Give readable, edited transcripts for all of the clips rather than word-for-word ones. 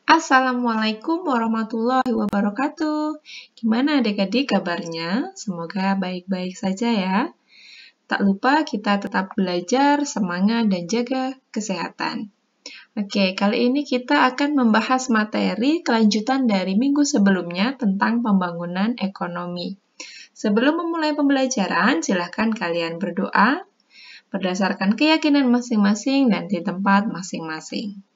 Assalamualaikum warahmatullahi wabarakatuh. Gimana adik-adik kabarnya? Semoga baik-baik saja ya. Tak lupa kita tetap belajar, semangat, dan jaga kesehatan. Oke, kali ini kita akan membahas materi kelanjutan dari minggu sebelumnya tentang pembangunan ekonomi. Sebelum memulai pembelajaran, silakan kalian berdoa berdasarkan keyakinan masing-masing dan di tempat masing-masing.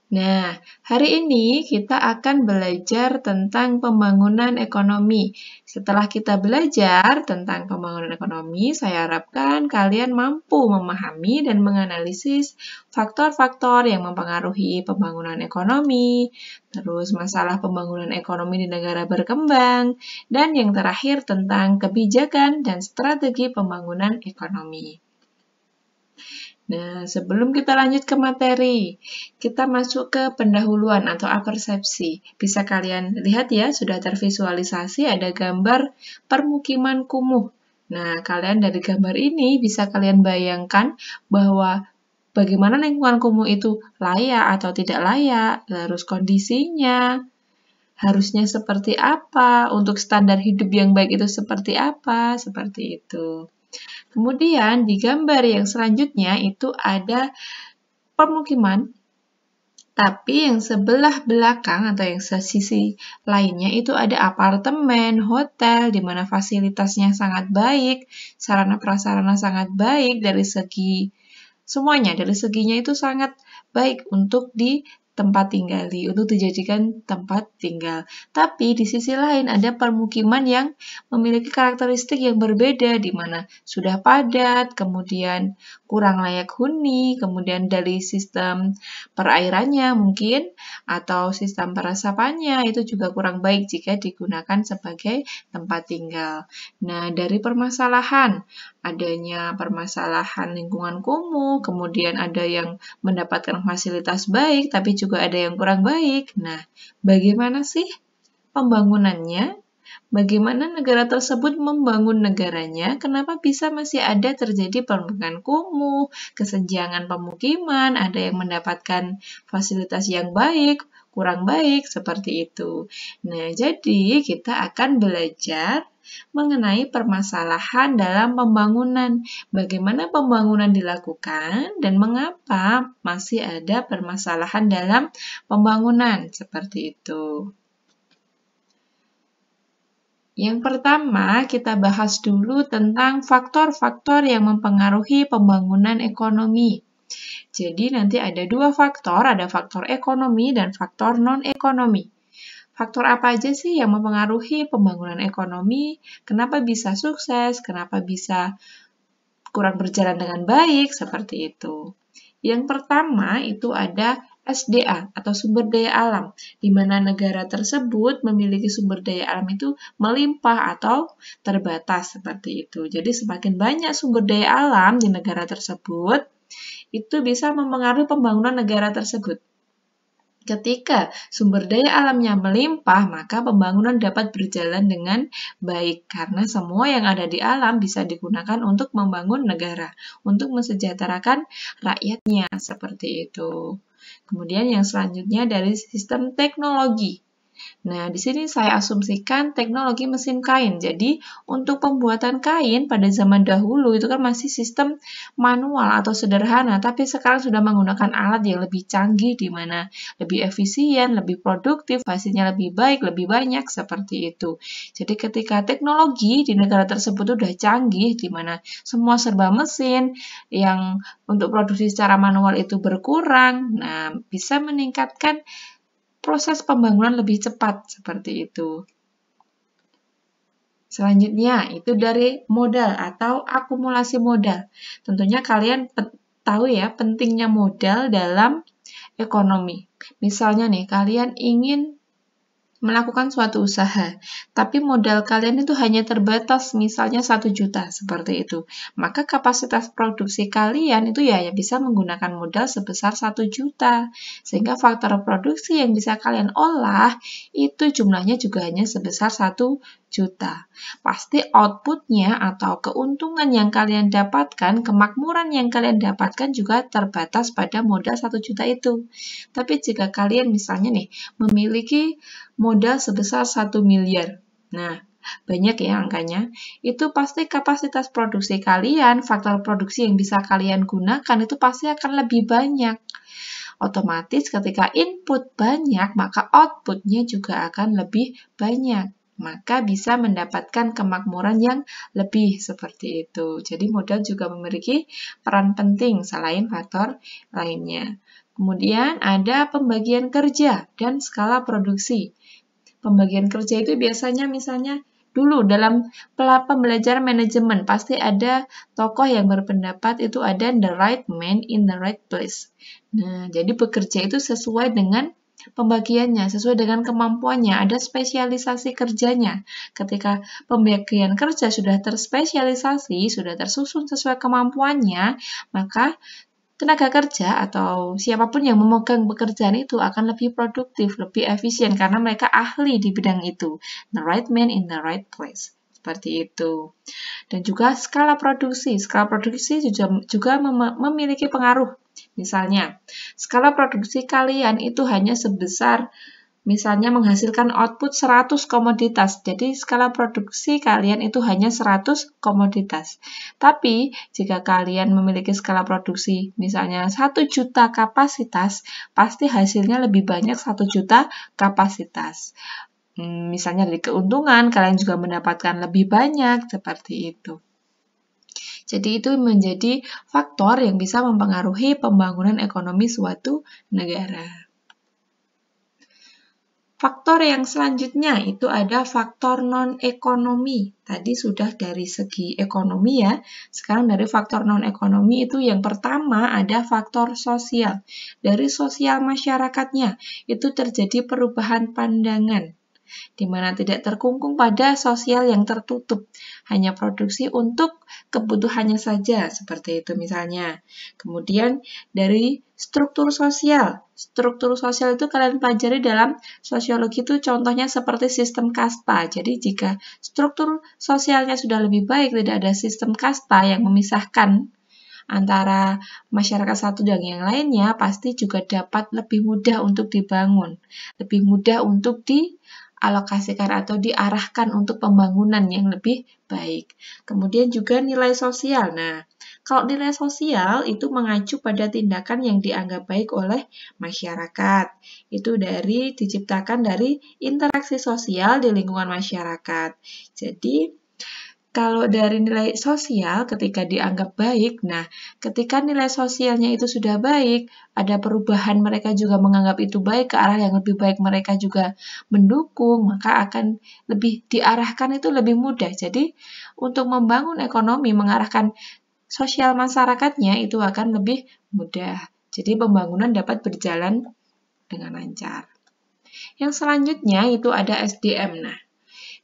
Nah, hari ini kita akan belajar tentang pembangunan ekonomi. Setelah kita belajar tentang pembangunan ekonomi, saya harapkan kalian mampu memahami dan menganalisis faktor-faktor yang mempengaruhi pembangunan ekonomi, terus masalah pembangunan ekonomi di negara berkembang, dan yang terakhir tentang kebijakan dan strategi pembangunan ekonomi. Nah, sebelum kita lanjut ke materi, kita masuk ke pendahuluan atau apersepsi. Bisa kalian lihat ya, sudah tervisualisasi ada gambar permukiman kumuh. Nah, kalian dari gambar ini bisa kalian bayangkan bahwa bagaimana lingkungan kumuh itu layak atau tidak layak, terus kondisinya, harusnya seperti apa, untuk standar hidup yang baik itu seperti apa, seperti itu. Kemudian di gambar yang selanjutnya itu ada permukiman, tapi yang sebelah belakang atau yang sisi lainnya itu ada apartemen, hotel, di mana fasilitasnya sangat baik, sarana prasarana sangat baik dari segi semuanya, dari seginya itu sangat baik untuk untuk dijadikan tempat tinggal. Tapi di sisi lain ada permukiman yang memiliki karakteristik yang berbeda, di mana sudah padat, kemudian kurang layak huni, kemudian dari sistem perairannya mungkin, atau sistem peresapannya itu juga kurang baik jika digunakan sebagai tempat tinggal. Nah, dari adanya permasalahan lingkungan kumuh, kemudian ada yang mendapatkan fasilitas baik, tapi juga ada yang kurang baik. Nah, bagaimana sih pembangunannya? Bagaimana negara tersebut membangun negaranya? Kenapa bisa masih ada terjadi permukiman kumuh, kesenjangan pemukiman, ada yang mendapatkan fasilitas yang baik, kurang baik, seperti itu. Nah, jadi kita akan belajar mengenai permasalahan dalam pembangunan. Bagaimana pembangunan dilakukan dan mengapa masih ada permasalahan dalam pembangunan, seperti itu. Yang pertama, kita bahas dulu tentang faktor-faktor yang mempengaruhi pembangunan ekonomi. Jadi nanti ada dua faktor, ada faktor ekonomi dan faktor non-ekonomi. Faktor apa aja sih yang mempengaruhi pembangunan ekonomi? Kenapa bisa sukses? Kenapa bisa kurang berjalan dengan baik? Seperti itu. Yang pertama itu ada SDA atau sumber daya alam, di mana negara tersebut memiliki sumber daya alam itu melimpah atau terbatas seperti itu. Jadi semakin banyak sumber daya alam di negara tersebut, itu bisa mempengaruhi pembangunan negara tersebut. Ketika sumber daya alamnya melimpah, maka pembangunan dapat berjalan dengan baik karena semua yang ada di alam bisa digunakan untuk membangun negara, untuk mensejahterakan rakyatnya, seperti itu. Kemudian yang selanjutnya dari sistem teknologi. Nah, di sini saya asumsikan teknologi mesin kain. Jadi, untuk pembuatan kain pada zaman dahulu itu kan masih sistem manual atau sederhana, tapi sekarang sudah menggunakan alat yang lebih canggih, di mana lebih efisien, lebih produktif, hasilnya lebih baik, lebih banyak, seperti itu. Jadi, ketika teknologi di negara tersebut sudah canggih, di mana semua serba mesin, yang untuk produksi secara manual itu berkurang, nah, bisa meningkatkan proses pembangunan lebih cepat, seperti itu. Selanjutnya, itu dari modal atau akumulasi modal. Tentunya kalian tahu ya pentingnya modal dalam ekonomi. Misalnya nih, kalian ingin melakukan suatu usaha, tapi modal kalian itu hanya terbatas misalnya 1 juta, seperti itu. Maka kapasitas produksi kalian itu ya bisa menggunakan modal sebesar 1 juta. Sehingga faktor produksi yang bisa kalian olah itu jumlahnya juga hanya sebesar 1 juta. Pasti outputnya atau keuntungan yang kalian dapatkan, kemakmuran yang kalian dapatkan juga terbatas pada modal 1 juta itu. Tapi jika kalian misalnya nih memiliki modal sebesar 1 miliar. Nah, banyak ya angkanya. Itu pasti kapasitas produksi kalian, faktor produksi yang bisa kalian gunakan itu pasti akan lebih banyak. Otomatis ketika input banyak, maka outputnya juga akan lebih banyak. Maka bisa mendapatkan kemakmuran yang lebih seperti itu. Jadi modal juga memiliki peran penting selain faktor lainnya. Kemudian ada pembagian kerja dan skala produksi. Pembagian kerja itu biasanya misalnya dulu dalam pembelajaran manajemen pasti ada tokoh yang berpendapat itu ada the right man in the right place. Nah, jadi bekerja itu sesuai dengan pembagiannya, sesuai dengan kemampuannya, ada spesialisasi kerjanya. Ketika pembagian kerja sudah terspesialisasi, sudah tersusun sesuai kemampuannya, maka tenaga kerja atau siapapun yang memegang pekerjaan itu akan lebih produktif, lebih efisien karena mereka ahli di bidang itu. The right man in the right place. Seperti itu. Dan juga skala produksi. Skala produksi juga memiliki pengaruh. Misalnya, skala produksi kalian itu hanya sebesar misalnya menghasilkan output 100 komoditas. Jadi skala produksi kalian itu hanya 100 komoditas. Tapi jika kalian memiliki skala produksi misalnya 1 juta kapasitas, pasti hasilnya lebih banyak 1 juta kapasitas. Misalnya dari keuntungan, kalian juga mendapatkan lebih banyak, seperti itu. Jadi itu menjadi faktor yang bisa mempengaruhi pembangunan ekonomi suatu negara. Faktor yang selanjutnya itu ada faktor non-ekonomi. Tadi sudah dari segi ekonomi ya. Sekarang dari faktor non-ekonomi itu yang pertama ada faktor sosial. Dari sosial masyarakatnya itu terjadi perubahan pandangan, di mana tidak terkungkung pada sosial yang tertutup, hanya produksi untuk kebutuhannya saja, seperti itu misalnya. Kemudian dari struktur sosial. Struktur sosial itu kalian pelajari dalam sosiologi itu contohnya seperti sistem kasta. Jadi jika struktur sosialnya sudah lebih baik, tidak ada sistem kasta yang memisahkan antara masyarakat satu dan yang lainnya, pasti juga dapat lebih mudah untuk dibangun, lebih mudah untuk dialokasikan atau diarahkan untuk pembangunan yang lebih baik. Kemudian juga nilai sosial. Nah, kalau nilai sosial itu mengacu pada tindakan yang dianggap baik oleh masyarakat. Itu diciptakan dari interaksi sosial di lingkungan masyarakat. Jadi, kalau dari nilai sosial ketika dianggap baik, nah ketika nilai sosialnya itu sudah baik, ada perubahan mereka juga menganggap itu baik, ke arah yang lebih baik mereka juga mendukung, maka akan lebih diarahkan itu lebih mudah. Jadi untuk membangun ekonomi, mengarahkan sosial masyarakatnya itu akan lebih mudah. Jadi pembangunan dapat berjalan dengan lancar. Yang selanjutnya itu ada SDM. Nah,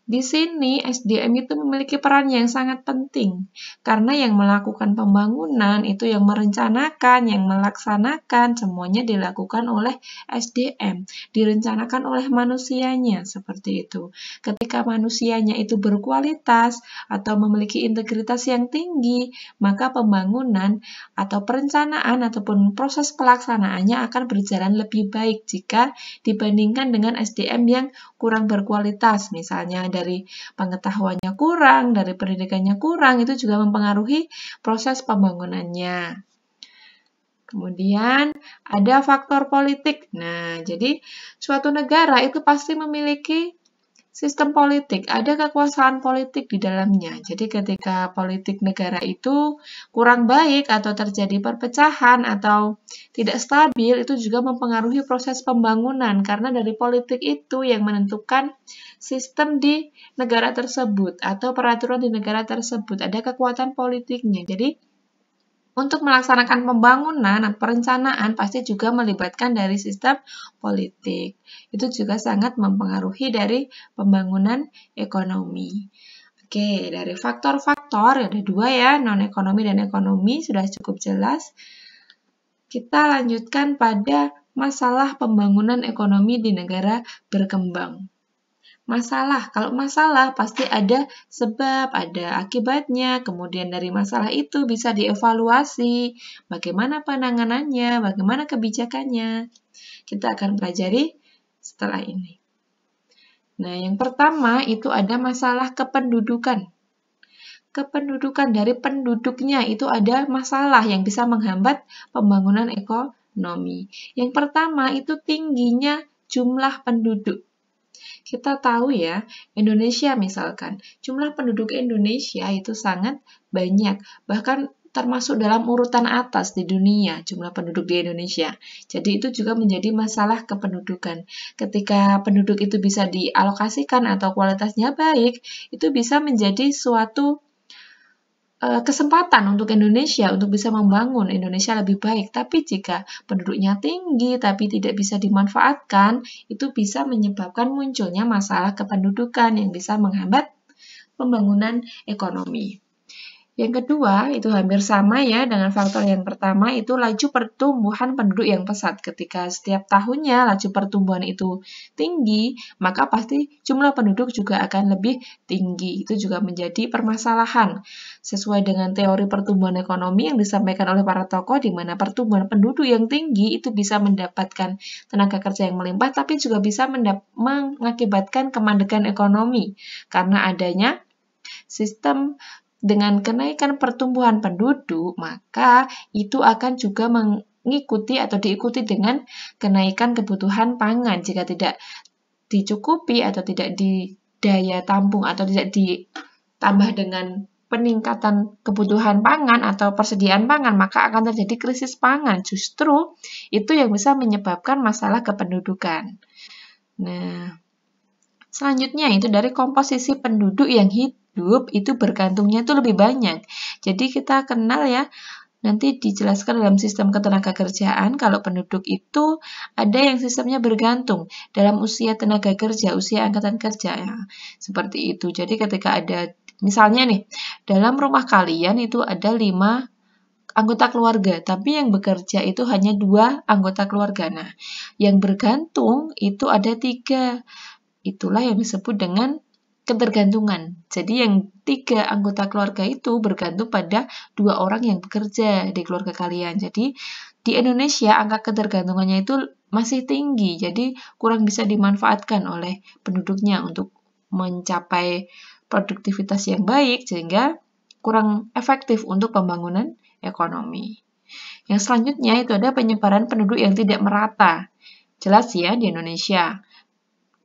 di sini SDM itu memiliki peran yang sangat penting karena yang melakukan pembangunan itu yang merencanakan, yang melaksanakan semuanya dilakukan oleh SDM, direncanakan oleh manusianya seperti itu. Ketika manusianya itu berkualitas atau memiliki integritas yang tinggi, maka pembangunan atau perencanaan ataupun proses pelaksanaannya akan berjalan lebih baik jika dibandingkan dengan SDM yang kurang berkualitas, misalnya dari pengetahuannya kurang, dari pendidikannya kurang, itu juga mempengaruhi proses pembangunannya. Kemudian ada faktor politik. Nah, jadi suatu negara itu pasti memiliki sistem politik, ada kekuasaan politik di dalamnya. Jadi ketika politik negara itu kurang baik atau terjadi perpecahan atau tidak stabil, itu juga mempengaruhi proses pembangunan karena dari politik itu yang menentukan sistem di negara tersebut atau peraturan di negara tersebut. Ada kekuatan politiknya. Jadi Untuk melaksanakan pembangunan atau perencanaan pasti juga melibatkan dari sistem politik. Itu juga sangat mempengaruhi dari pembangunan ekonomi. Oke, dari faktor-faktor ada dua ya, non-ekonomi dan ekonomi sudah cukup jelas. Kita lanjutkan pada masalah pembangunan ekonomi di negara berkembang. Kalau masalah pasti ada sebab, ada akibatnya, kemudian dari masalah itu bisa dievaluasi, bagaimana penanganannya, bagaimana kebijakannya. Kita akan pelajari setelah ini. Nah, yang pertama itu ada masalah kependudukan. Kependudukan dari penduduknya itu ada masalah yang bisa menghambat pembangunan ekonomi. Yang pertama itu tingginya jumlah penduduk. Kita tahu ya, Indonesia misalkan, jumlah penduduk Indonesia itu sangat banyak, bahkan termasuk dalam urutan atas di dunia jumlah penduduk di Indonesia. Jadi itu juga menjadi masalah kependudukan. Ketika penduduk itu bisa dialokasikan atau kualitasnya baik, itu bisa menjadi suatu kesempatan untuk Indonesia untuk bisa membangun Indonesia lebih baik. Tapi jika penduduknya tinggi tapi tidak bisa dimanfaatkan, itu bisa menyebabkan munculnya masalah kependudukan yang bisa menghambat pembangunan ekonomi. Yang kedua, itu hampir sama ya dengan faktor yang pertama, itu laju pertumbuhan penduduk yang pesat. Ketika setiap tahunnya laju pertumbuhan itu tinggi, maka pasti jumlah penduduk juga akan lebih tinggi. Itu juga menjadi permasalahan. Sesuai dengan teori pertumbuhan ekonomi yang disampaikan oleh para tokoh, di mana pertumbuhan penduduk yang tinggi itu bisa mendapatkan tenaga kerja yang melimpah, tapi juga bisa mengakibatkan kemandegan ekonomi. Karena adanya sistem dengan kenaikan pertumbuhan penduduk, maka itu akan juga mengikuti atau diikuti dengan kenaikan kebutuhan pangan. Jika tidak dicukupi atau tidak didaya tampung atau tidak ditambah dengan peningkatan kebutuhan pangan atau persediaan pangan, maka akan terjadi krisis pangan. Justru itu yang bisa menyebabkan masalah kependudukan. Nah, selanjutnya itu dari komposisi penduduk yang hidup itu bergantungnya itu lebih banyak. Jadi kita kenal ya, nanti dijelaskan dalam sistem ketenagakerjaan kalau penduduk itu ada yang sistemnya bergantung dalam usia tenaga kerja, usia angkatan kerja ya. Seperti itu. Jadi ketika ada misalnya nih, dalam rumah kalian itu ada 5 anggota keluarga, tapi yang bekerja itu hanya 2 anggota keluarga. Nah, yang bergantung itu ada 3. Itulah yang disebut dengan ketergantungan. Jadi yang 3 anggota keluarga itu bergantung pada 2 orang yang bekerja di keluarga kalian. Jadi di Indonesia angka ketergantungannya itu masih tinggi, jadi kurang bisa dimanfaatkan oleh penduduknya untuk mencapai produktivitas yang baik, sehingga kurang efektif untuk pembangunan ekonomi. Yang selanjutnya itu ada penyebaran penduduk yang tidak merata. Jelas ya di Indonesia.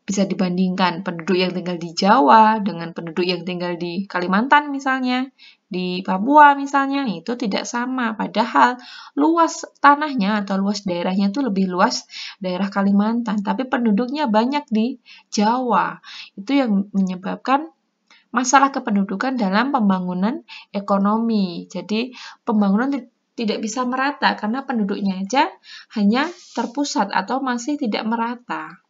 Bisa dibandingkan penduduk yang tinggal di Jawa dengan penduduk yang tinggal di Kalimantan misalnya, di Papua misalnya, itu tidak sama. Padahal luas tanahnya atau luas daerahnya itu lebih luas daerah Kalimantan, tapi penduduknya banyak di Jawa. Itu yang menyebabkan masalah kependudukan dalam pembangunan ekonomi. Jadi pembangunan tidak bisa merata karena penduduknya aja hanya terpusat atau masih tidak merata.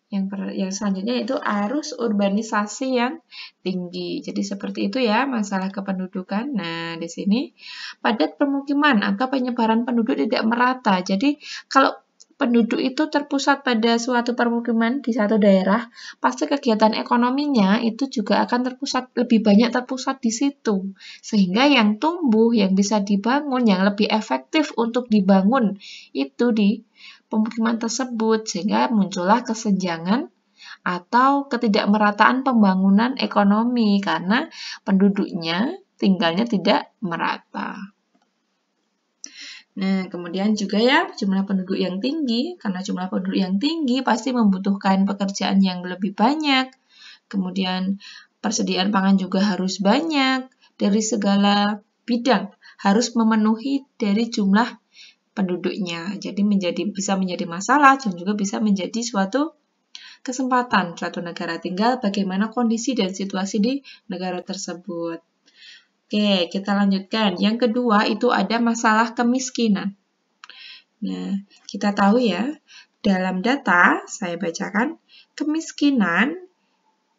Yang selanjutnya itu arus urbanisasi yang tinggi. Jadi seperti itu ya masalah kependudukan. Nah, di sini padat permukiman atau penyebaran penduduk tidak merata. Jadi kalau penduduk itu terpusat pada suatu permukiman di satu daerah, pasti kegiatan ekonominya itu juga akan lebih banyak terpusat di situ. Sehingga yang tumbuh, yang bisa dibangun, yang lebih efektif untuk dibangun itu di pemukiman tersebut, sehingga muncullah kesenjangan atau ketidakmerataan pembangunan ekonomi karena penduduknya tinggalnya tidak merata. Nah, kemudian juga ya jumlah penduduk yang tinggi, karena jumlah penduduk yang tinggi pasti membutuhkan pekerjaan yang lebih banyak. Kemudian persediaan pangan juga harus banyak dari segala bidang, harus memenuhi dari jumlah penduduknya. Jadi bisa menjadi masalah dan juga bisa menjadi suatu kesempatan suatu negara. Tinggal bagaimana kondisi dan situasi di negara tersebut. Oke, kita lanjutkan. Yang kedua itu ada masalah kemiskinan. Nah, kita tahu ya, dalam data, saya bacakan, kemiskinan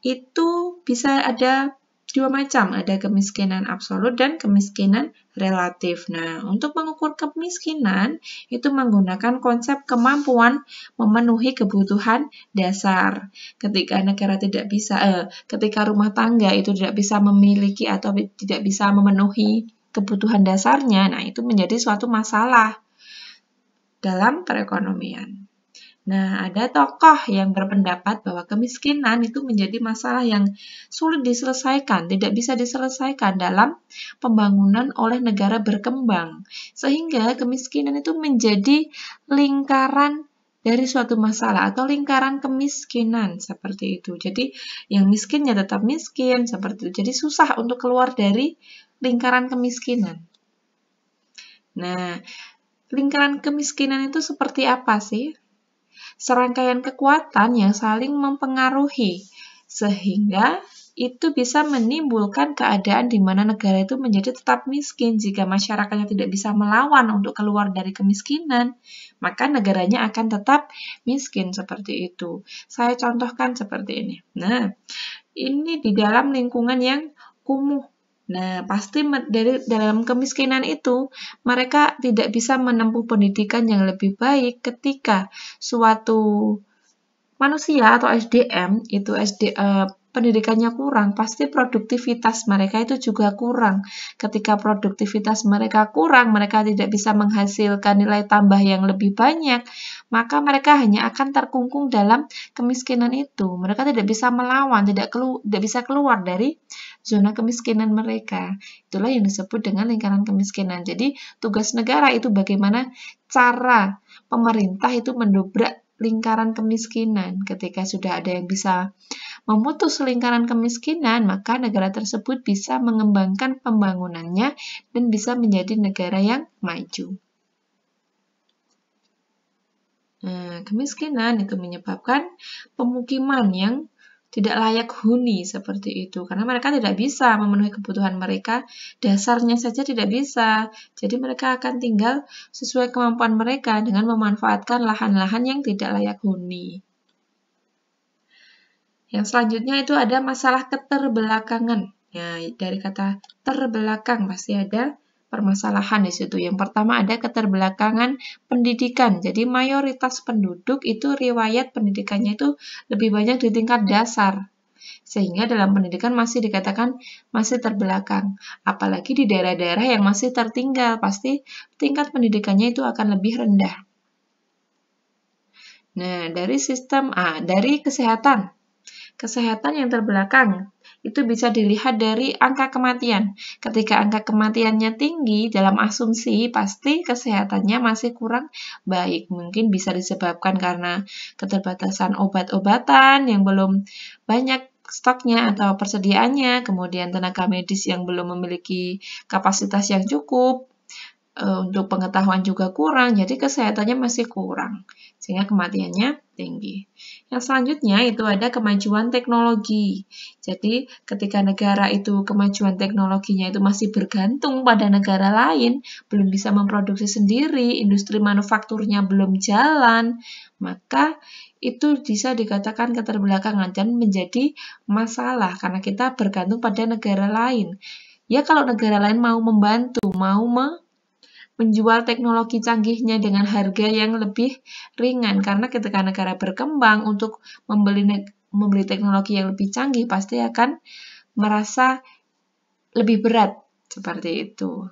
itu bisa ada dua macam, ada kemiskinan absolut dan kemiskinan relatif. Nah, untuk mengukur kemiskinan itu menggunakan konsep kemampuan memenuhi kebutuhan dasar. Ketika negara tidak bisa, ketika rumah tangga itu tidak bisa memiliki atau tidak bisa memenuhi kebutuhan dasarnya, nah itu menjadi suatu masalah dalam perekonomian. Nah, ada tokoh yang berpendapat bahwa kemiskinan itu menjadi masalah yang sulit diselesaikan, tidak bisa diselesaikan dalam pembangunan oleh negara berkembang. Sehingga kemiskinan itu menjadi lingkaran dari suatu masalah atau lingkaran kemiskinan seperti itu. Jadi, yang miskinnya tetap miskin seperti itu. Jadi, susah untuk keluar dari lingkaran kemiskinan. Nah, lingkaran kemiskinan itu seperti apa sih? Serangkaian kekuatan yang saling mempengaruhi, sehingga itu bisa menimbulkan keadaan di mana negara itu menjadi tetap miskin. Jika masyarakatnya tidak bisa melawan untuk keluar dari kemiskinan, maka negaranya akan tetap miskin seperti itu. Saya contohkan seperti ini. Nah, ini di dalam lingkungan yang kumuh. Nah, pasti dari dalam kemiskinan itu, mereka tidak bisa menempuh pendidikan yang lebih baik ketika suatu manusia atau SDM itu pendidikannya kurang, pasti produktivitas mereka itu juga kurang. Ketika produktivitas mereka kurang, mereka tidak bisa menghasilkan nilai tambah yang lebih banyak, maka mereka hanya akan terkungkung dalam kemiskinan itu. Mereka tidak bisa melawan, tidak bisa keluar dari zona kemiskinan mereka. Itulah yang disebut dengan lingkaran kemiskinan. Jadi, tugas negara itu bagaimana cara pemerintah itu mendobrak lingkaran kemiskinan. Ketika sudah ada yang bisa memutus lingkaran kemiskinan, maka negara tersebut bisa mengembangkan pembangunannya dan bisa menjadi negara yang maju. Nah, kemiskinan itu menyebabkan pemukiman yang tidak layak huni seperti itu, karena mereka tidak bisa memenuhi kebutuhan mereka, dasarnya saja tidak bisa. Jadi mereka akan tinggal sesuai kemampuan mereka dengan memanfaatkan lahan-lahan yang tidak layak huni. Yang selanjutnya itu ada masalah keterbelakangan. Ya, dari kata terbelakang pasti ada permasalahan di situ. Yang pertama ada keterbelakangan pendidikan. Jadi mayoritas penduduk itu riwayat pendidikannya itu lebih banyak di tingkat dasar. Sehingga dalam pendidikan masih dikatakan masih terbelakang. Apalagi di daerah-daerah yang masih tertinggal, pasti tingkat pendidikannya itu akan lebih rendah. Nah, dari kesehatan. Kesehatan yang terbelakang itu bisa dilihat dari angka kematian. Ketika angka kematiannya tinggi, dalam asumsi pasti kesehatannya masih kurang baik. Mungkin bisa disebabkan karena keterbatasan obat-obatan yang belum banyak stoknya atau persediaannya, kemudian tenaga medis yang belum memiliki kapasitas yang cukup, untuk pengetahuan juga kurang, jadi kesehatannya masih kurang, sehingga kematiannya tinggi. Yang selanjutnya itu ada kemajuan teknologi. Jadi ketika negara itu kemajuan teknologinya itu masih bergantung pada negara lain, belum bisa memproduksi sendiri, industri manufakturnya belum jalan, maka itu bisa dikatakan keterbelakangan dan menjadi masalah karena kita bergantung pada negara lain. Ya kalau negara lain mau membantu, mau menjual teknologi canggihnya dengan harga yang lebih ringan, karena ketika negara berkembang untuk membeli teknologi yang lebih canggih pasti akan merasa lebih berat seperti itu.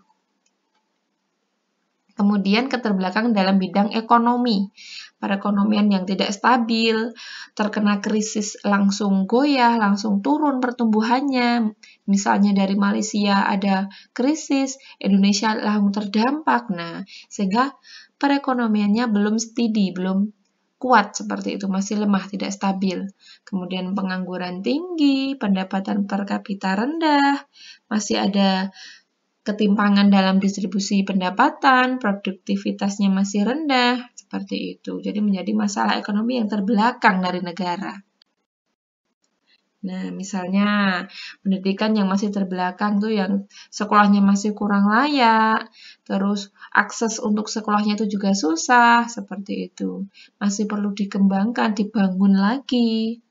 Kemudian keterbelakangan dalam bidang ekonomi. Perekonomian yang tidak stabil, terkena krisis langsung goyah, langsung turun pertumbuhannya. Misalnya dari Malaysia ada krisis, Indonesia langsung terdampak. Nah, sehingga perekonomiannya belum steady, belum kuat seperti itu, masih lemah, tidak stabil. Kemudian pengangguran tinggi, pendapatan per kapita rendah, masih ada ketimpangan dalam distribusi pendapatan, produktivitasnya masih rendah, seperti itu. Jadi menjadi masalah ekonomi yang terbelakang dari negara. Nah, misalnya pendidikan yang masih terbelakang tuh yang sekolahnya masih kurang layak, terus akses untuk sekolahnya itu juga susah, seperti itu. Masih perlu dikembangkan, dibangun lagi.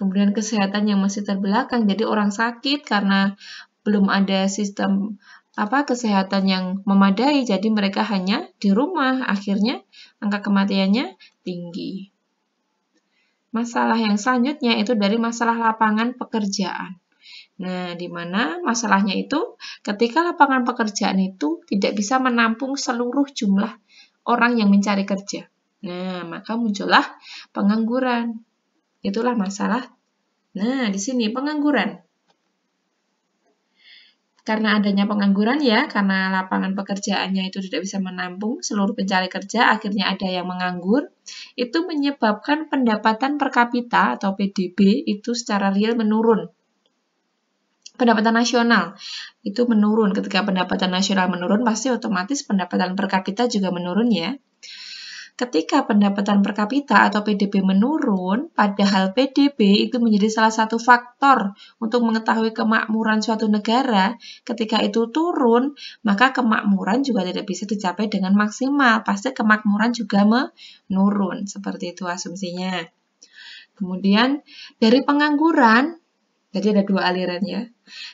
Kemudian kesehatan yang masih terbelakang, jadi orang sakit karena belum ada sistem kesehatan yang memadai, jadi mereka hanya di rumah, akhirnya angka kematiannya tinggi. Masalah yang selanjutnya itu dari masalah lapangan pekerjaan. Nah, di mana masalahnya itu ketika lapangan pekerjaan itu tidak bisa menampung seluruh jumlah orang yang mencari kerja. Nah, maka muncullah pengangguran. Itulah masalah. Nah, di sini pengangguran. Karena adanya pengangguran ya, karena lapangan pekerjaannya itu tidak bisa menampung seluruh pencari kerja, akhirnya ada yang menganggur, itu menyebabkan pendapatan per kapita atau PDB itu secara real menurun. Pendapatan nasional itu menurun. Ketika pendapatan nasional menurun, pasti otomatis pendapatan per kapita juga menurun ya. Ketika pendapatan per kapita atau PDB menurun, padahal PDB itu menjadi salah satu faktor untuk mengetahui kemakmuran suatu negara, ketika itu turun, maka kemakmuran juga tidak bisa dicapai dengan maksimal. Pasti kemakmuran juga menurun. Seperti itu asumsinya. Kemudian dari pengangguran, jadi ada dua aliran ya.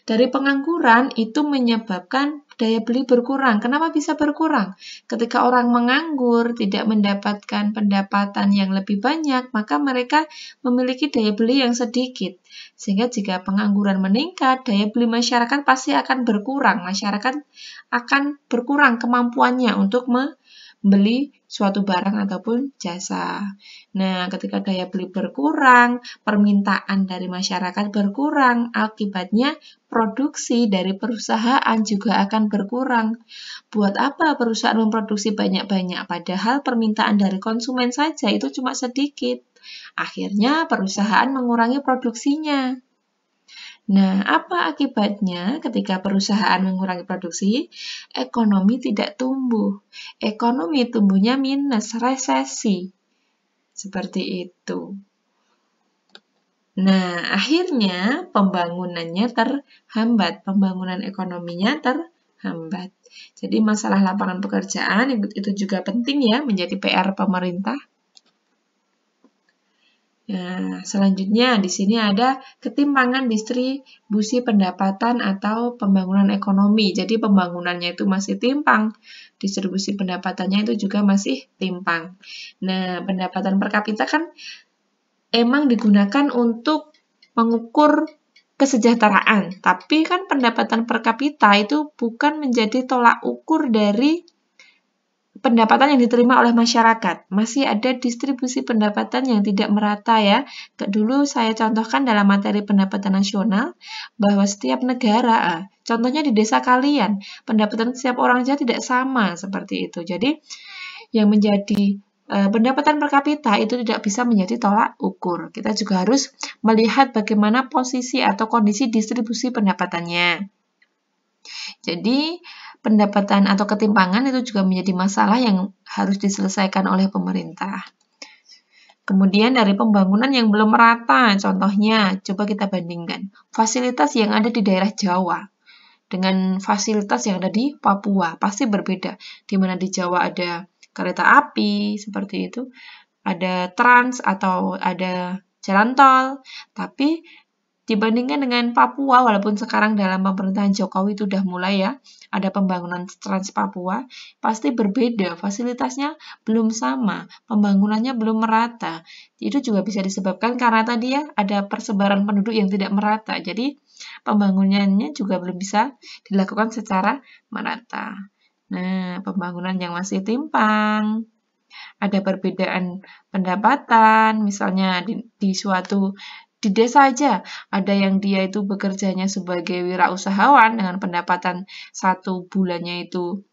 Dari pengangguran itu menyebabkan daya beli berkurang. Kenapa bisa berkurang? Ketika orang menganggur, tidak mendapatkan pendapatan yang lebih banyak, maka mereka memiliki daya beli yang sedikit. Sehingga jika pengangguran meningkat, daya beli masyarakat pasti akan berkurang. Masyarakat akan berkurang kemampuannya untuk membeli suatu barang ataupun jasa. Nah, ketika daya beli berkurang, permintaan dari masyarakat berkurang, akibatnya produksi dari perusahaan juga akan berkurang. Buat apa perusahaan memproduksi banyak-banyak, padahal permintaan dari konsumen saja itu cuma sedikit. Akhirnya perusahaan mengurangi produksinya. Nah, apa akibatnya ketika perusahaan mengurangi produksi? Ekonomi tidak tumbuh. Ekonomi tumbuhnya minus, resesi. Seperti itu. Nah, akhirnya pembangunannya terhambat, pembangunan ekonominya terhambat. Jadi masalah lapangan pekerjaan itu juga penting ya, menjadi PR pemerintah. Nah, selanjutnya di sini ada ketimpangan distribusi pendapatan atau pembangunan ekonomi. Jadi pembangunannya itu masih timpang, distribusi pendapatannya itu juga masih timpang. Nah, pendapatan per kapita kan emang digunakan untuk mengukur kesejahteraan, tapi kan pendapatan per kapita itu bukan menjadi tolak ukur dari pendapatan yang diterima oleh masyarakat. Masih ada distribusi pendapatan yang tidak merata ya. Dulu saya contohkan dalam materi pendapatan nasional bahwa setiap negara, contohnya di desa kalian, pendapatan setiap orang saja tidak sama seperti itu. Jadi yang menjadi pendapatan per kapita itu tidak bisa menjadi tolak ukur. Kita juga harus melihat bagaimana posisi atau kondisi distribusi pendapatannya. Jadi, pendapatan atau ketimpangan itu juga menjadi masalah yang harus diselesaikan oleh pemerintah. Kemudian dari pembangunan yang belum merata, contohnya coba kita bandingkan fasilitas yang ada di daerah Jawa dengan fasilitas yang ada di Papua, pasti berbeda. Di mana di Jawa ada kereta api, seperti itu, ada trans atau ada jalan tol, tapi dibandingkan dengan Papua, walaupun sekarang dalam pemerintahan Jokowi itu sudah mulai ya, ada pembangunan Trans Papua, pasti berbeda, fasilitasnya belum sama, pembangunannya belum merata. Itu juga bisa disebabkan karena tadi ya, ada persebaran penduduk yang tidak merata, jadi pembangunannya juga belum bisa dilakukan secara merata. Nah, pembangunan yang masih timpang, ada perbedaan pendapatan, misalnya di suatu di desa aja, ada yang dia itu bekerjanya sebagai wirausahawan dengan pendapatan 1 bulannya itu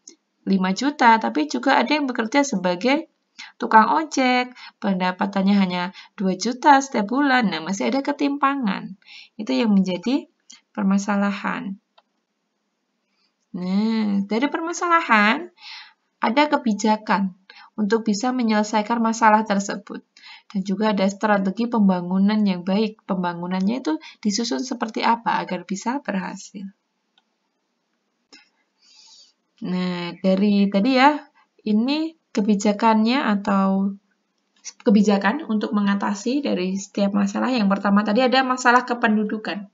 5 juta, tapi juga ada yang bekerja sebagai tukang ojek, pendapatannya hanya 2 juta setiap bulan. Nah, masih ada ketimpangan. Itu yang menjadi permasalahan. Nah, dari permasalahan, ada kebijakan untuk bisa menyelesaikan masalah tersebut. Dan juga ada strategi pembangunan yang baik. Pembangunannya itu disusun seperti apa agar bisa berhasil. Nah, dari tadi ya, ini kebijakannya atau kebijakan untuk mengatasi dari setiap masalah. Yang pertama tadi ada masalah kependudukan.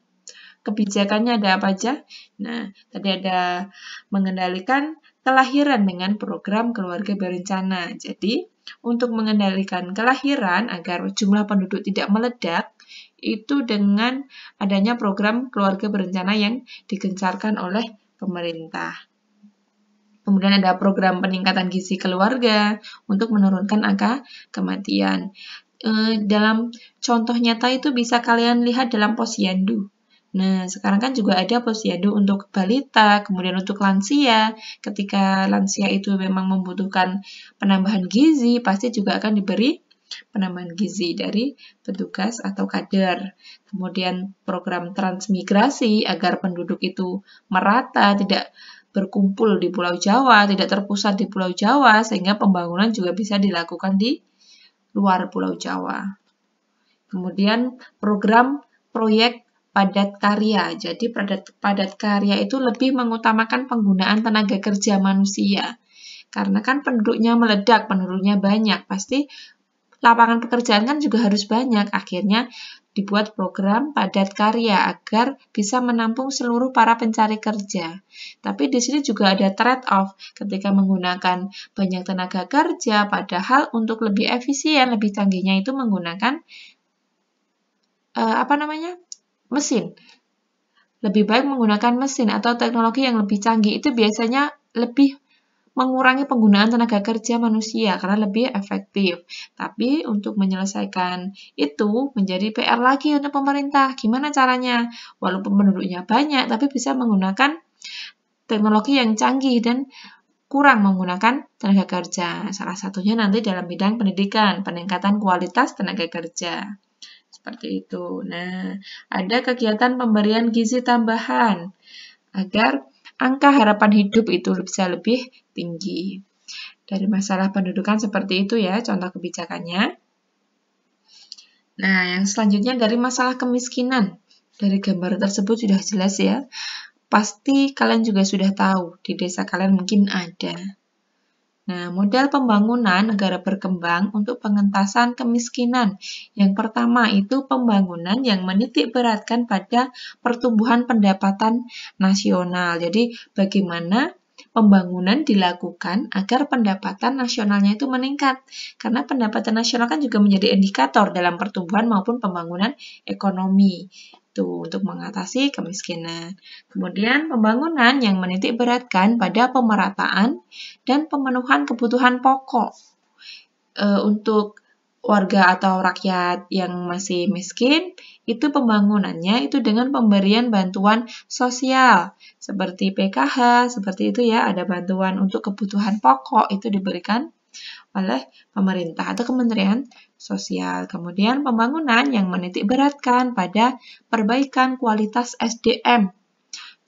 Kebijakannya ada apa aja? Nah, tadi ada mengendalikan kelahiran dengan program keluarga berencana. Jadi, untuk mengendalikan kelahiran agar jumlah penduduk tidak meledak, itu dengan adanya program keluarga berencana yang digencarkan oleh pemerintah. Kemudian ada program peningkatan gizi keluarga untuk menurunkan angka kematian. Dalam contoh nyata itu bisa kalian lihat dalam posyandu. Nah, sekarang kan juga ada posyandu untuk balita, kemudian untuk lansia. Ketika lansia itu memang membutuhkan penambahan gizi, pasti juga akan diberi penambahan gizi dari petugas atau kader. Kemudian program transmigrasi agar penduduk itu merata, tidak berkumpul di Pulau Jawa, tidak terpusat di Pulau Jawa, sehingga pembangunan juga bisa dilakukan di luar Pulau Jawa. Kemudian program proyek padat karya. Jadi padat karya itu lebih mengutamakan penggunaan tenaga kerja manusia. Karena kan penduduknya meledak, penduduknya banyak, pasti lapangan pekerjaan kan juga harus banyak. Akhirnya dibuat program padat karya agar bisa menampung seluruh para pencari kerja. Tapi di sini juga ada trade-off ketika menggunakan banyak tenaga kerja, padahal untuk lebih efisien, lebih canggihnya itu menggunakan mesin. Lebih baik menggunakan mesin atau teknologi yang lebih canggih. Itu biasanya lebih mengurangi penggunaan tenaga kerja manusia karena lebih efektif. Tapi untuk menyelesaikan itu menjadi PR lagi untuk pemerintah. Gimana caranya? Walaupun penduduknya banyak, tapi bisa menggunakan teknologi yang canggih dan kurang menggunakan tenaga kerja. Salah satunya nanti dalam bidang pendidikan, peningkatan kualitas tenaga kerja. Seperti itu. Nah, ada kegiatan pemberian gizi tambahan agar angka harapan hidup itu bisa lebih tinggi. Dari masalah pendudukan seperti itu ya, contoh kebijakannya. Nah, yang selanjutnya dari masalah kemiskinan. Dari gambar tersebut sudah jelas ya. Pasti kalian juga sudah tahu, di desa kalian mungkin ada. Nah, modal pembangunan negara berkembang untuk pengentasan kemiskinan. Yang pertama itu pembangunan yang menitik beratkan pada pertumbuhan pendapatan nasional. Jadi, bagaimana pembangunan dilakukan agar pendapatan nasionalnya itu meningkat. Karena pendapatan nasional kan juga menjadi indikator dalam pertumbuhan maupun pembangunan ekonomi. Untuk mengatasi kemiskinan. Kemudian pembangunan yang menitik beratkan pada pemerataan dan pemenuhan kebutuhan pokok untuk warga atau rakyat yang masih miskin, itu pembangunannya itu dengan pemberian bantuan sosial seperti PKH, seperti itu ya, ada bantuan untuk kebutuhan pokok itu diberikan oleh pemerintah atau Kementerian Sosial. Kemudian pembangunan yang menitik beratkan pada perbaikan kualitas SDM.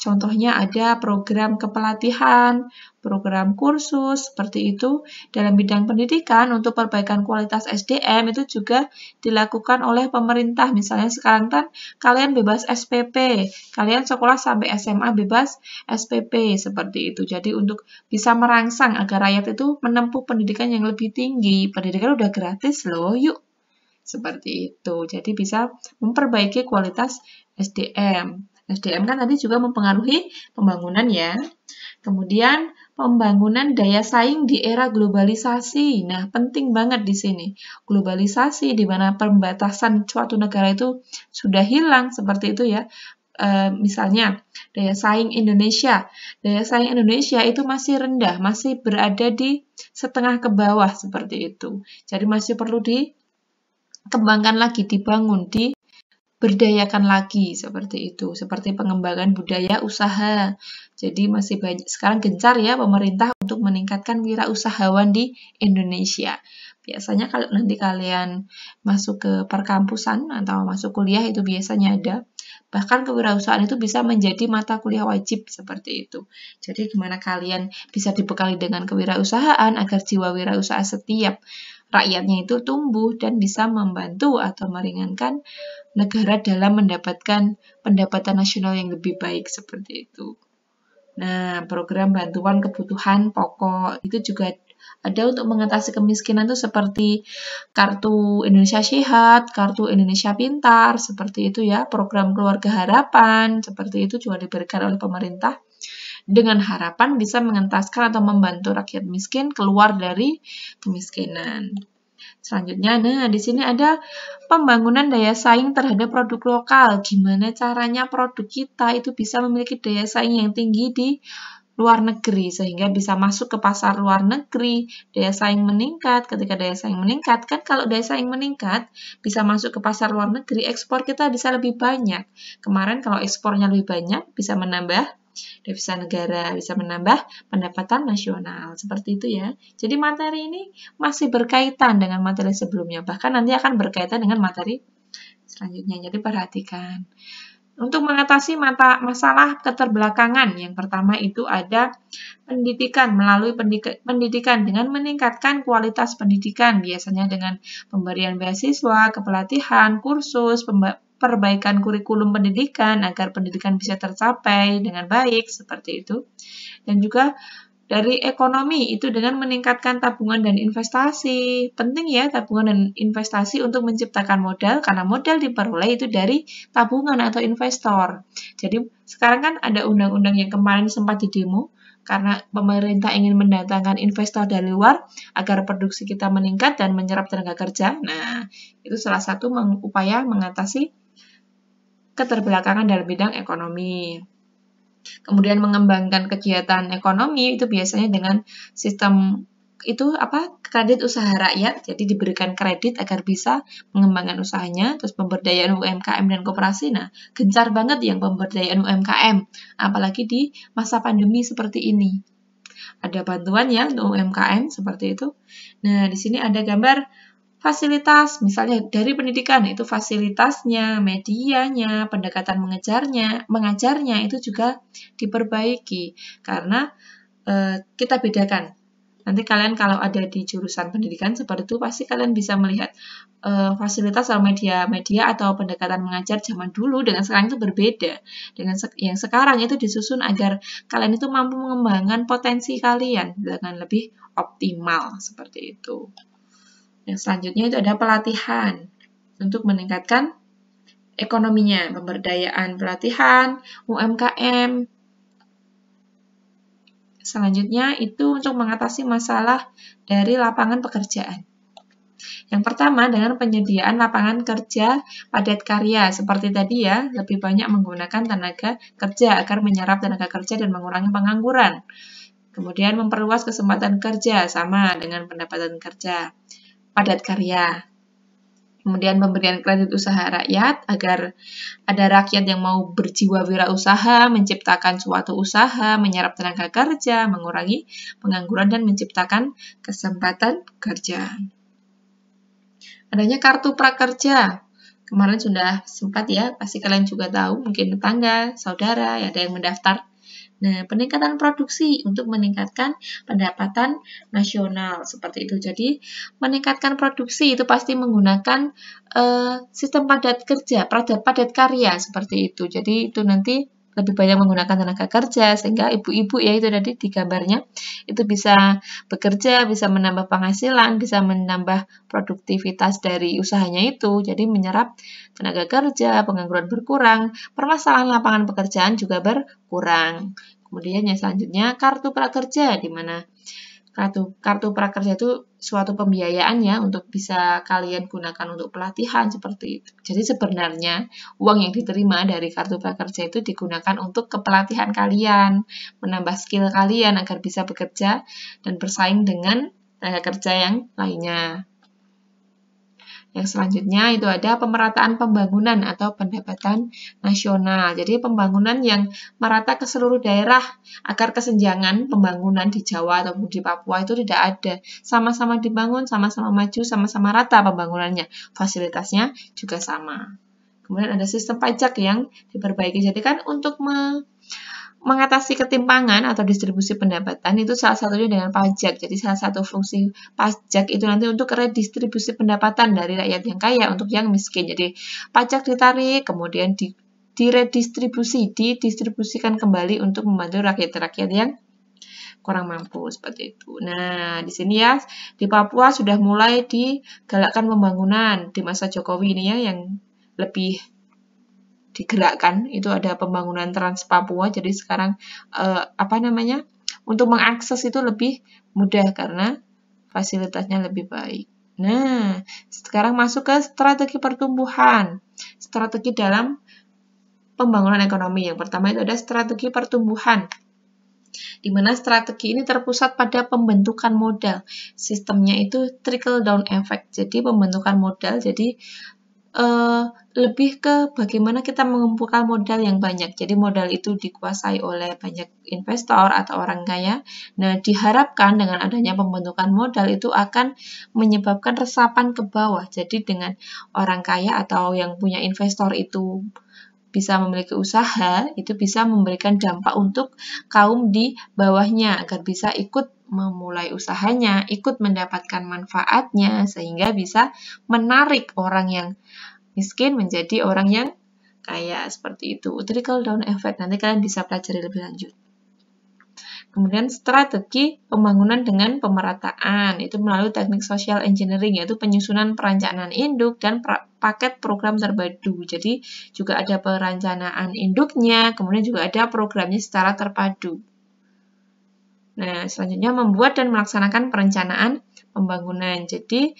Contohnya ada program kepelatihan, program kursus, seperti itu. Dalam bidang pendidikan untuk perbaikan kualitas SDM itu juga dilakukan oleh pemerintah. Misalnya sekarang kan kalian bebas SPP, kalian sekolah sampai SMA bebas SPP, seperti itu. Jadi untuk bisa merangsang agar rakyat itu menempuh pendidikan yang lebih tinggi. Pendidikan udah gratis loh, yuk. Seperti itu. Jadi bisa memperbaiki kualitas SDM. SDM kan tadi juga mempengaruhi pembangunan ya. Kemudian pembangunan daya saing di era globalisasi. Nah, penting banget di sini. Globalisasi di mana pembatasan suatu negara itu sudah hilang seperti itu ya. Misalnya daya saing Indonesia. Daya saing Indonesia itu masih rendah, masih berada di setengah ke bawah seperti itu. Jadi masih perlu dikembangkan lagi, dibangun, berdayakan lagi seperti itu, seperti pengembangan budaya usaha. Jadi masih banyak sekarang gencar ya pemerintah untuk meningkatkan wirausahawan di Indonesia. Biasanya kalau nanti kalian masuk ke perkampusan atau masuk kuliah itu biasanya ada. Bahkan kewirausahaan itu bisa menjadi mata kuliah wajib seperti itu. Jadi gimana kalian bisa dibekali dengan kewirausahaan agar jiwa wirausaha setiap rakyatnya itu tumbuh dan bisa membantu atau meringankan negara dalam mendapatkan pendapatan nasional yang lebih baik seperti itu. Nah, program bantuan kebutuhan pokok itu juga ada untuk mengatasi kemiskinan itu seperti Kartu Indonesia Sehat, Kartu Indonesia Pintar, seperti itu ya, program Keluarga Harapan, seperti itu juga diberikan oleh pemerintah dengan harapan bisa mengentaskan atau membantu rakyat miskin keluar dari kemiskinan. Selanjutnya, nah di sini ada pembangunan daya saing terhadap produk lokal. Gimana caranya produk kita itu bisa memiliki daya saing yang tinggi di luar negeri sehingga bisa masuk ke pasar luar negeri, daya saing meningkat. Ketika daya saing meningkat, kan kalau daya saing meningkat bisa masuk ke pasar luar negeri, ekspor kita bisa lebih banyak. Kemarin kalau ekspornya lebih banyak bisa menambah devisa negara, bisa menambah pendapatan nasional. Seperti itu ya. Jadi materi ini masih berkaitan dengan materi sebelumnya, bahkan nanti akan berkaitan dengan materi selanjutnya. Jadi perhatikan. Untuk mengatasi masalah keterbelakangan, yang pertama itu ada pendidikan, melalui pendidikan dengan meningkatkan kualitas pendidikan, biasanya dengan pemberian beasiswa, kepelatihan, kursus, perbaikan kurikulum pendidikan agar pendidikan bisa tercapai dengan baik, seperti itu. Dan juga dari ekonomi itu dengan meningkatkan tabungan dan investasi. Penting ya tabungan dan investasi untuk menciptakan modal, karena modal diperoleh itu dari tabungan atau investor. Jadi sekarang kan ada undang-undang yang kemarin sempat didemo, karena pemerintah ingin mendatangkan investor dari luar agar produksi kita meningkat dan menyerap tenaga kerja. Nah, itu salah satu upaya mengatasi keterbelakangan dalam bidang ekonomi. Kemudian mengembangkan kegiatan ekonomi itu biasanya dengan sistem itu kredit usaha rakyat, jadi diberikan kredit agar bisa mengembangkan usahanya. Terus pemberdayaan UMKM dan koperasi, nah gencar banget yang pemberdayaan UMKM, apalagi di masa pandemi seperti ini. Ada bantuan ya untuk UMKM seperti itu. Nah, di sini ada gambar fasilitas, misalnya dari pendidikan itu fasilitasnya, medianya, pendekatan mengajarnya itu juga diperbaiki karena kita bedakan. Nanti kalian kalau ada di jurusan pendidikan seperti itu pasti kalian bisa melihat fasilitas atau media atau pendekatan mengajar zaman dulu dengan sekarang itu berbeda. Dengan yang sekarang itu disusun agar kalian itu mampu mengembangkan potensi kalian dengan lebih optimal seperti itu. Yang selanjutnya itu ada pelatihan untuk meningkatkan ekonominya, pemberdayaan pelatihan, UMKM. Selanjutnya itu untuk mengatasi masalah dari lapangan pekerjaan. Yang pertama dengan penyediaan lapangan kerja padat karya. Seperti tadi ya, lebih banyak menggunakan tenaga kerja agar menyerap tenaga kerja dan mengurangi pengangguran. Kemudian memperluas kesempatan kerja sama dengan pendapatan kerja. Padat karya. Kemudian pemberian kredit usaha rakyat agar ada rakyat yang mau berjiwa wirausaha, menciptakan suatu usaha, menyerap tenaga kerja, mengurangi pengangguran dan menciptakan kesempatan kerja. Adanya kartu prakerja. Kemarin sudah sempat ya, pasti kalian juga tahu, mungkin tetangga, saudara, ya ada yang mendaftar. Nah, peningkatan produksi untuk meningkatkan pendapatan nasional seperti itu. Jadi, meningkatkan produksi itu pasti menggunakan sistem padat kerja, padat karya seperti itu. Jadi, itu nanti lebih banyak menggunakan tenaga kerja sehingga ibu-ibu ya itu tadi di gambarnya itu bisa bekerja, bisa menambah penghasilan, bisa menambah produktivitas dari usahanya itu. Jadi, menyerap tenaga kerja, pengangguran berkurang, permasalahan lapangan pekerjaan juga berkurang. Kemudian yang selanjutnya kartu prakerja, di mana kartu prakerja itu suatu pembiayaan ya untuk bisa kalian gunakan untuk pelatihan seperti itu. Jadi sebenarnya uang yang diterima dari kartu prakerja itu digunakan untuk kepelatihan kalian, menambah skill kalian agar bisa bekerja dan bersaing dengan tenaga kerja yang lainnya. Yang selanjutnya itu ada pemerataan pembangunan atau pendapatan nasional. Jadi pembangunan yang merata ke seluruh daerah agar kesenjangan pembangunan di Jawa ataupun di Papua itu tidak ada. Sama-sama dibangun, sama-sama maju, sama-sama rata pembangunannya. Fasilitasnya juga sama. Kemudian ada sistem pajak yang diperbaiki. Jadi kan untuk mengatasi ketimpangan atau distribusi pendapatan itu salah satunya dengan pajak. Jadi salah satu fungsi pajak itu nanti untuk redistribusi pendapatan dari rakyat yang kaya untuk yang miskin. Jadi pajak ditarik, kemudian didistribusikan kembali untuk membantu rakyat-rakyat yang kurang mampu seperti itu. Nah, di sini ya di Papua sudah mulai digalakkan pembangunan di masa Jokowi ini ya yang lebih digerakkan itu ada pembangunan Trans Papua. Jadi sekarang untuk mengakses itu lebih mudah karena fasilitasnya lebih baik. Nah, sekarang masuk ke strategi pertumbuhan. Strategi dalam pembangunan ekonomi. Yang pertama itu ada strategi pertumbuhan, di mana strategi ini terpusat pada pembentukan modal. Sistemnya itu trickle down effect. Jadi pembentukan modal, jadi lebih ke bagaimana kita mengumpulkan modal yang banyak. Jadi modal itu dikuasai oleh banyak investor atau orang kaya. Nah, diharapkan dengan adanya pembentukan modal itu akan menyebabkan resapan ke bawah. Jadi dengan orang kaya atau yang punya investor itu bisa memiliki usaha, itu bisa memberikan dampak untuk kaum di bawahnya agar bisa ikut memulai usahanya, ikut mendapatkan manfaatnya, sehingga bisa menarik orang yang miskin menjadi orang yang kaya, seperti itu. Trickle down effect, nanti kalian bisa pelajari lebih lanjut. Kemudian strategi pembangunan dengan pemerataan, itu melalui teknik social engineering, yaitu penyusunan perencanaan induk dan paket program terpadu. Jadi juga ada perencanaan induknya, kemudian juga ada programnya secara terpadu. Nah, selanjutnya membuat dan melaksanakan perencanaan pembangunan. Jadi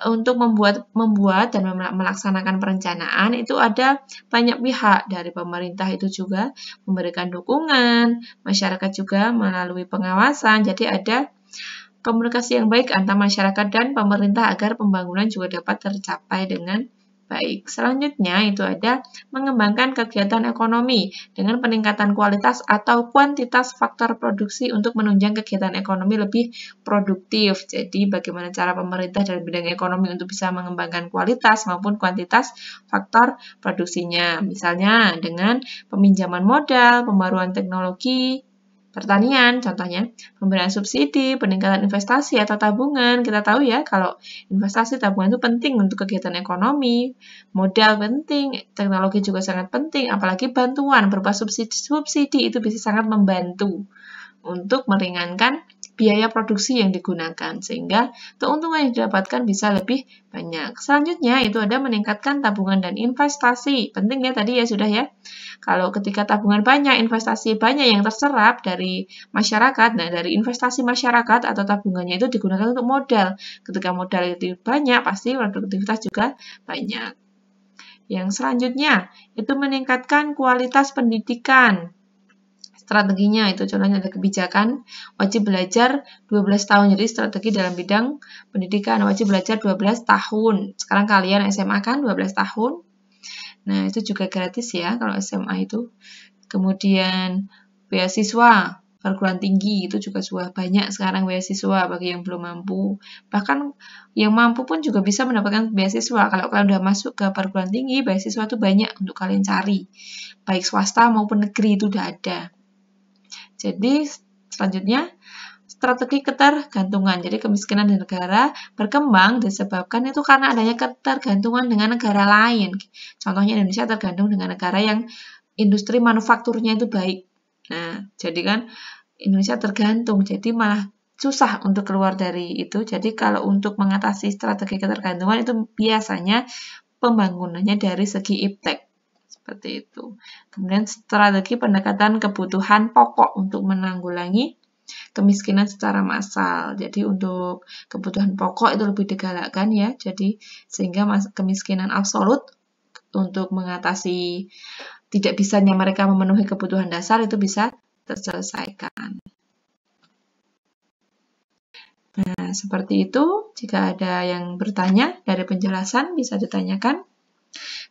untuk membuat dan melaksanakan perencanaan itu ada banyak pihak, dari pemerintah itu juga memberikan dukungan, masyarakat juga melalui pengawasan. Jadi ada komunikasi yang baik antara masyarakat dan pemerintah agar pembangunan juga dapat tercapai dengan baik. Selanjutnya itu ada mengembangkan kegiatan ekonomi dengan peningkatan kualitas atau kuantitas faktor produksi untuk menunjang kegiatan ekonomi lebih produktif. Jadi bagaimana cara pemerintah dalam bidang ekonomi untuk bisa mengembangkan kualitas maupun kuantitas faktor produksinya. Misalnya dengan peminjaman modal, pembaruan teknologi, pertanian, contohnya, pemberian subsidi, peningkatan investasi atau tabungan. Kita tahu ya, kalau investasi tabungan itu penting untuk kegiatan ekonomi, modal penting, teknologi juga sangat penting, apalagi bantuan berupa subsidi itu bisa sangat membantu untuk meringankan biaya produksi yang digunakan, sehingga keuntungan yang didapatkan bisa lebih banyak. Selanjutnya itu ada meningkatkan tabungan dan investasi. Penting ya tadi ya sudah ya. Kalau ketika tabungan banyak, investasi banyak yang terserap dari masyarakat, nah dari investasi masyarakat atau tabungannya itu digunakan untuk modal. Ketika modal itu banyak, pasti produktivitas juga banyak. Yang selanjutnya, itu meningkatkan kualitas pendidikan. Strateginya itu contohnya ada kebijakan wajib belajar 12 tahun. Jadi strategi dalam bidang pendidikan wajib belajar 12 tahun. Sekarang kalian SMA kan 12 tahun. Nah, itu juga gratis ya kalau SMA itu. Kemudian beasiswa perguruan tinggi itu juga sudah banyak sekarang beasiswa bagi yang belum mampu. Bahkan yang mampu pun juga bisa mendapatkan beasiswa. Kalau kalian udah masuk ke perguruan tinggi, beasiswa itu banyak untuk kalian cari. Baik swasta maupun negeri itu udah ada. Jadi selanjutnya strategi ketergantungan. Jadi kemiskinan di negara berkembang disebabkan itu karena adanya ketergantungan dengan negara lain. Contohnya Indonesia tergantung dengan negara yang industri manufakturnya itu baik. Nah, jadi kan Indonesia tergantung, jadi malah susah untuk keluar dari itu. Jadi kalau untuk mengatasi strategi ketergantungan itu biasanya pembangunannya dari segi iptek. Seperti itu. Kemudian strategi pendekatan kebutuhan pokok untuk menanggulangi kemiskinan secara massal. Jadi untuk kebutuhan pokok itu lebih digalakkan ya. Jadi sehingga kemiskinan absolut untuk mengatasi tidak bisanya mereka memenuhi kebutuhan dasar itu bisa terselesaikan. Nah, seperti itu. Jika ada yang bertanya dari penjelasan bisa ditanyakan.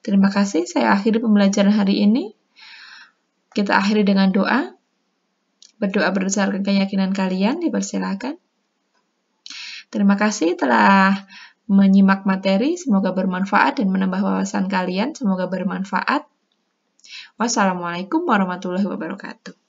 Terima kasih, saya akhiri pembelajaran hari ini. Kita akhiri dengan doa. Berdoa berdasarkan keyakinan kalian, dipersilakan. Terima kasih telah menyimak materi, semoga bermanfaat dan menambah wawasan kalian, semoga bermanfaat. Wassalamualaikum warahmatullahi wabarakatuh.